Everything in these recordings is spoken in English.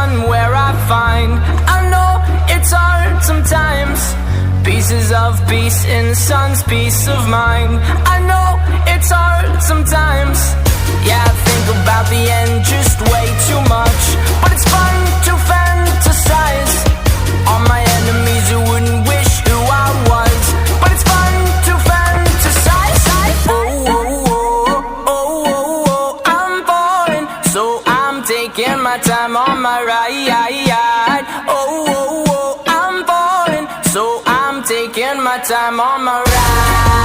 one where I find, I know it's hard sometimes, pieces of peace in the sun's peace of mind. I know it's hard sometimes, yeah, I think about the end just way too much, but it's fun to fantasize on my enemies who wouldn't wish who I was, but it's fun to fantasize. Oh, oh, oh, oh, oh, oh, I'm falling, so I'm taking my time on my ride. Oh, oh, oh, I'm falling, so I'm taking my time on my ride.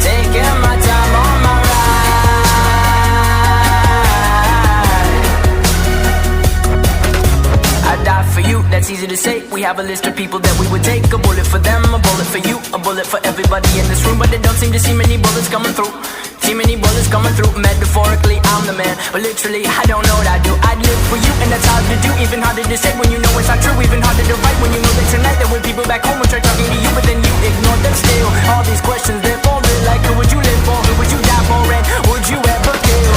Taking my time on my ride. I die for you, that's easy to say. We have a list of people that we would take. A bullet for them, a bullet for you, a bullet for everybody in this room. But they don't seem to see many bullets coming through. See many bullets coming through. Metaphorically, I'm the man, but literally, I don't know what I do. I'd live for you, and that's hard to do. Even harder to say when you know it's not true. Even harder to write when you know that tonight there were people back home who tried talking to you, but then you ignored them still. All these questions, they're for real. Like, who would you live for? Who would you die for? And would you ever kill?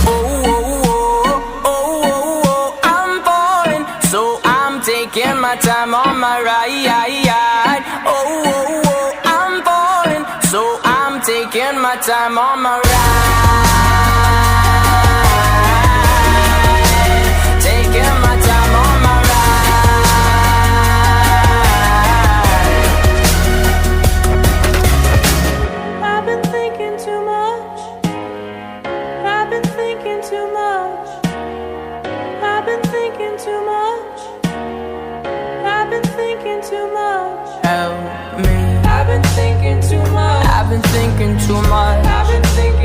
Oh, oh, oh, oh, oh, oh, I'm falling, so I'm taking my time on my ride. Oh, oh, oh, I'm falling, so I'm taking my time on my ride. Taking my time on my ride. I've been thinking too much. I've been thinking too much. I've been thinking too much. I've been thinking too much. Help me. I've been thinking too much. I've been thinking too much. I've been thinking